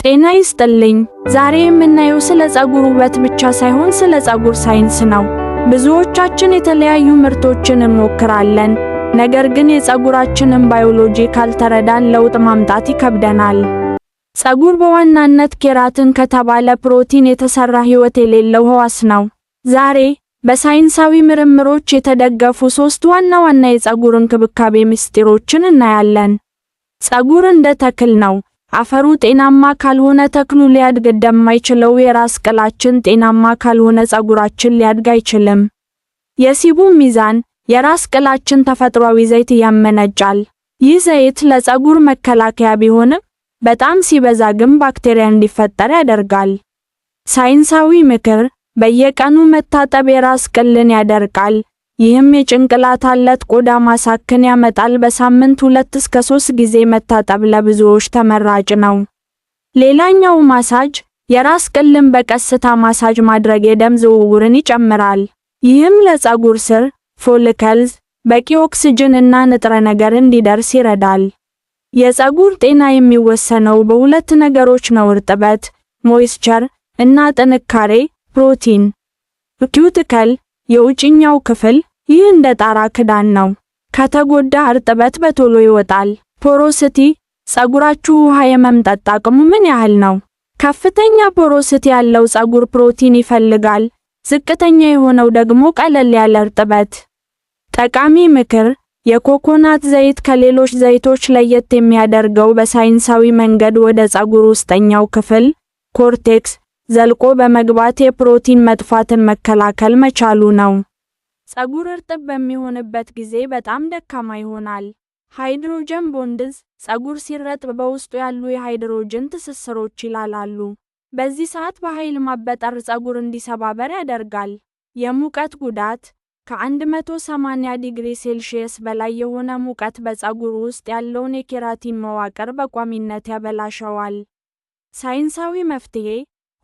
ጤና ይስጥልኝ። ዛሬ የምናየው ስለ ፀጉር ውበት ብቻ ሳይሆን ስለ ፀጉር ሳይንስ ነው። ብዙዎቻችን የተለያዩ ምርቶችን እንሞክራለን፣ ነገር ግን የፀጉራችንን ባዮሎጂ ካልተረዳን ለውጥ ማምጣት ይከብደናል። ፀጉር በዋናነት ኬራቲን ከተባለ ፕሮቲን የተሰራ ሕይወት የሌለው ሕዋስ ነው። ዛሬ በሳይንሳዊ ምርምሮች የተደገፉ 3 ዋና ዋና የፀጉር እንክብካቤ ምስጢሮችን እናያለን። ፀጉር እንደ ተክል ነው። አፈሩ ጤናማ ካልሆነ ተክሉ ሊያድግ እንደማይችለው የራስ ቅላችን ጤናማ ካልሆነ ፀጉራችን ሊያድግ አይችልም። የሲቡ ሚዛን የራስ ቅላችን ተፈጥሯዊ ዘይት ያመነጫል። ይህ ዘይት ለፀጉር መከላከያ ቢሆንም በጣም ሲበዛ ግን ባክቴሪያ እንዲፈጠር ያደርጋል። ሳይንሳዊ ምክር በየቀኑ መታጠብ የራስ ቅልን ያደርቃል። ይህም የጭንቅላት አለት ቆዳ ማሳከን ያመጣል። በሳምንት 2 እስከ 3 ጊዜ መታጠብ ለብዙዎች ተመራጭ ነው። ሌላኛው ማሳጅ የራስ ቅልን በቀስታ ማሳጅ ማድረግ የደም ዝውውርን ይጨምራል። ይህም ለፀጉር ስር ፎሊከልስ በቂ ኦክሲጅን እና ንጥረ ነገር እንዲደርስ ይረዳል። የፀጉር ጤና የሚወሰነው በሁለት ነገሮች ነው፣ እርጥበት ሞይስቸር እና ጥንካሬ ፕሮቲን። ኩቲክል የውጭኛው ክፍል ይህ እንደ ጣራ ክዳን ነው። ከተጎዳ እርጥበት በቶሎ ይወጣል። ፖሮሲቲ ፀጉራችሁ ውሃ የመምጠጥ አቅሙ ምን ያህል ነው? ከፍተኛ ፖሮሲቲ ያለው ፀጉር ፕሮቲን ይፈልጋል፣ ዝቅተኛ የሆነው ደግሞ ቀለል ያለ እርጥበት። ጠቃሚ ምክር የኮኮናት ዘይት ከሌሎች ዘይቶች ለየት የሚያደርገው በሳይንሳዊ መንገድ ወደ ፀጉር ውስጠኛው ክፍል ኮርቴክስ ዘልቆ በመግባት የፕሮቲን መጥፋትን መከላከል መቻሉ ነው። ፀጉር እርጥብ በሚሆንበት ጊዜ በጣም ደካማ ይሆናል። ሃይድሮጅን ቦንድስ ፀጉር ሲረጥብ በውስጡ ያሉ የሃይድሮጅን ትስስሮች ይላላሉ። በዚህ ሰዓት በኃይል ማበጠር ፀጉር እንዲሰባበር ያደርጋል። የሙቀት ጉዳት ከ180 ዲግሪ ሴልሺየስ በላይ የሆነ ሙቀት በፀጉር ውስጥ ያለውን የኬራቲን መዋቅር በቋሚነት ያበላሸዋል። ሳይንሳዊ መፍትሄ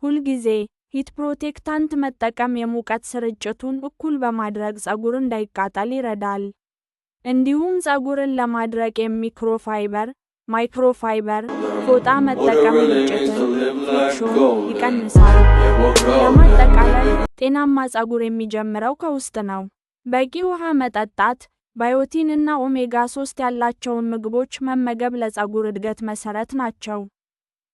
ሁልጊዜ ሂት ፕሮቴክታንት መጠቀም የሙቀት ስርጭቱን እኩል በማድረግ ፀጉር እንዳይቃጠል ይረዳል። እንዲሁም ፀጉርን ለማድረቅ ማይክሮፋይበር ፎጣ መጠቀም ግጭትን ይቀንሳል። ለማጠቃለል ጤናማ ፀጉር የሚጀምረው ከውስጥ ነው። በቂ ውሃ መጠጣት፣ ባዮቲን እና ኦሜጋ 3 ያላቸውን ምግቦች መመገብ ለፀጉር እድገት መሰረት ናቸው።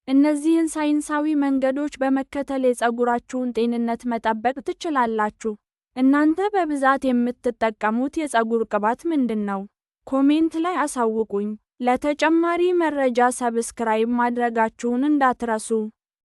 እነዚህን ሳይንሳዊ መንገዶች በመከተል የፀጉራችሁን ጤንነት መጠበቅ ትችላላችሁ። እናንተ በብዛት የምትጠቀሙት የፀጉር ቅባት ምንድነው? ኮሜንት ላይ አሳውቁኝ። ለተጨማሪ መረጃ ሰብስክራይብ ማድረጋችሁን እንዳትረሱ።